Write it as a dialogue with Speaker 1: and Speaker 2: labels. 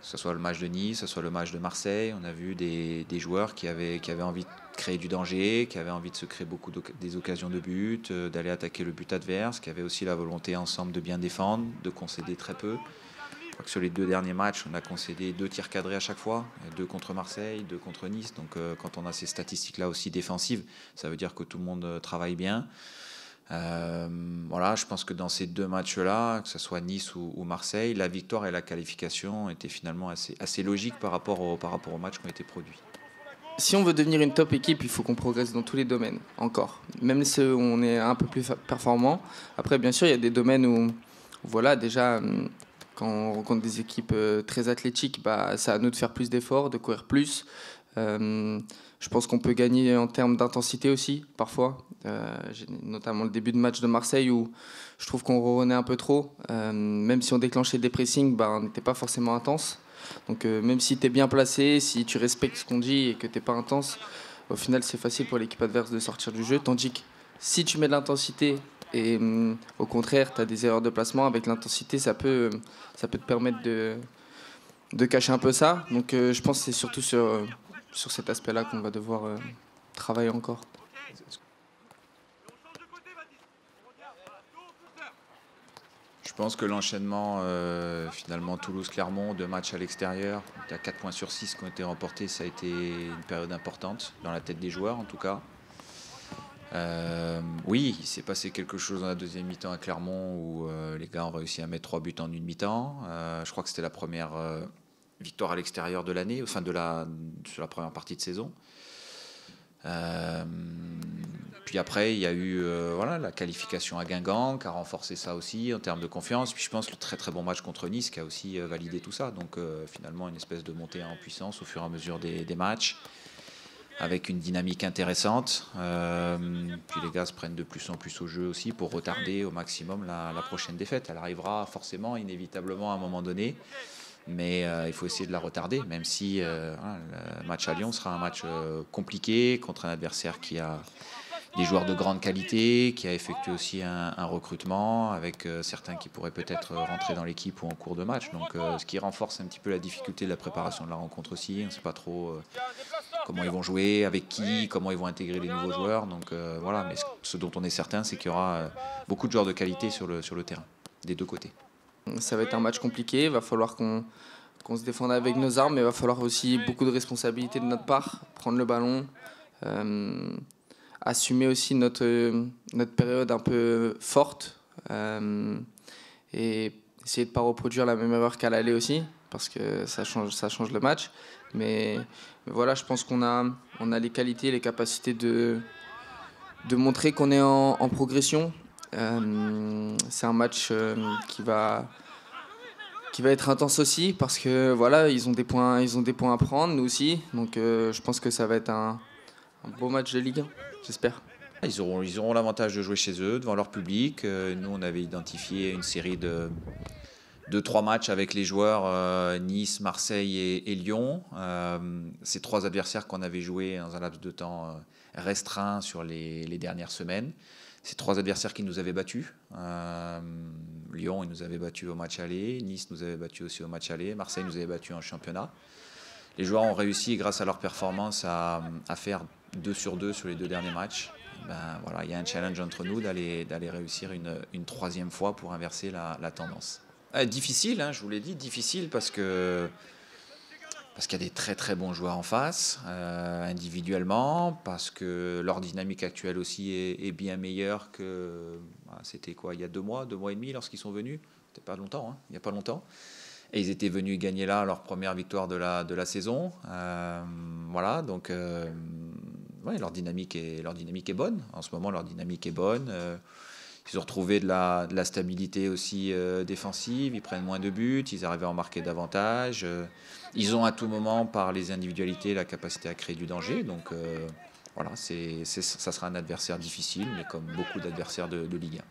Speaker 1: ce soit le match de Nice, que ce soit le match de Marseille, on a vu des joueurs qui avaient envie de créer du danger, qui avaient envie de se créer des occasions de but, d'aller attaquer le but adverse, qui avaient aussi la volonté ensemble de bien défendre, de concéder très peu. Je crois que sur les 2 derniers matchs, on a concédé 2 tirs cadrés à chaque fois, 2 contre Marseille, 2 contre Nice. Donc quand on a ces statistiques-là aussi défensives, ça veut dire que tout le monde travaille bien. Voilà, je pense que dans ces 2 matchs-là, que ce soit Nice ou Marseille, la victoire et la qualification étaient finalement assez logiques par rapport aux matchs qui ont été produits.
Speaker 2: Si on veut devenir une top équipe, il faut qu'on progresse dans tous les domaines, encore. Même ceux où on est un peu plus performant. Après, bien sûr, il y a des domaines où, voilà, déjà, quand on rencontre des équipes très athlétiques, bah, c'est à nous de faire plus d'efforts, de courir plus. Je pense qu'on peut gagner en termes d'intensité aussi, parfois. J'ai notamment le début de match de Marseille où je trouve qu'on revenait un peu trop. Même si on déclenchait des pressings, bah, on n'était pas forcément intense. Donc même si tu es bien placé, si tu respectes ce qu'on dit et que tu n'es pas intense, au final c'est facile pour l'équipe adverse de sortir du jeu. Tandis que si tu mets de l'intensité et au contraire tu as des erreurs de placement, avec l'intensité ça peut te permettre de cacher un peu ça. Donc je pense que c'est surtout sur cet aspect-là qu'on va devoir travailler encore.
Speaker 1: Je pense que l'enchaînement, finalement, Toulouse-Clermont, 2 matchs à l'extérieur, il y a 4 points sur 6 qui ont été remportés, ça a été une période importante, dans la tête des joueurs en tout cas. Oui, il s'est passé quelque chose dans la deuxième mi-temps à Clermont où les gars ont réussi à mettre 3 buts en une mi-temps. Je crois que c'était la première victoire à l'extérieur de l'année, enfin sur la première partie de saison. Puis après, il y a eu la qualification à Guingamp qui a renforcé ça aussi en termes de confiance. Puis je pense le très très bon match contre Nice qui a aussi validé tout ça. Donc finalement, une espèce de montée en puissance au fur et à mesure des matchs avec une dynamique intéressante. Puis les gars se prennent de plus en plus au jeu aussi pour retarder au maximum la prochaine défaite. Elle arrivera forcément, inévitablement à un moment donné. Mais il faut essayer de la retarder, même si le match à Lyon sera un match compliqué contre un adversaire qui a des joueurs de grande qualité, qui a effectué aussi un recrutement avec certains qui pourraient peut-être rentrer dans l'équipe ou en cours de match. Donc ce qui renforce un petit peu la difficulté de la préparation de la rencontre aussi. On ne sait pas trop comment ils vont jouer, avec qui, comment ils vont intégrer les nouveaux joueurs. Donc voilà, mais ce dont on est certain, c'est qu'il y aura beaucoup de joueurs de qualité sur le terrain, des 2 côtés.
Speaker 2: Ça va être un match compliqué, il va falloir qu'on se défende avec nos armes, mais il va falloir aussi beaucoup de responsabilité de notre part, prendre le ballon, assumer aussi notre période un peu forte et essayer de ne pas reproduire la même erreur qu'à l'aller aussi, parce que ça change le match. Mais voilà, je pense qu'on a les qualités, les capacités de montrer qu'on est en progression. C'est un match qui va être intense aussi parce que voilà, ils ont des points à prendre, nous aussi. Donc je pense que ça va être un beau match de Ligue 1, j'espère.
Speaker 1: Ils auront l'avantage de jouer chez eux, devant leur public. Nous, on avait identifié une série de 3 matchs avec les joueurs Nice, Marseille et Lyon. Ces 3 adversaires qu'on avait joués dans un laps de temps restreint sur les dernières semaines. Ces 3 adversaires qui nous avaient battus. Lyon, ils nous avaient battus au match aller. Nice nous avait battus aussi au match aller. Marseille nous avait battus en championnat. Les joueurs ont réussi, grâce à leur performance, à faire 2 sur 2 sur les 2 derniers matchs. Voilà, il y a un challenge entre nous d'aller réussir une 3e fois pour inverser la tendance. Difficile, hein, je vous l'ai dit, difficile parce qu'il y a des très très bons joueurs en face, individuellement, parce que leur dynamique actuelle aussi est bien meilleure que c'était quoi, il y a 2 mois et demi lorsqu'ils sont venus, c'était pas longtemps, hein, il n'y a pas longtemps. Et ils étaient venus gagner là leur première victoire de la saison. Voilà, donc ouais, leur dynamique est bonne. En ce moment, leur dynamique est bonne. Ils ont retrouvé de la stabilité aussi défensive. Ils prennent moins de buts. Ils arrivent à en marquer davantage. Ils ont à tout moment, par les individualités, la capacité à créer du danger. Donc voilà, ça sera un adversaire difficile, mais comme beaucoup d'adversaires de Ligue 1.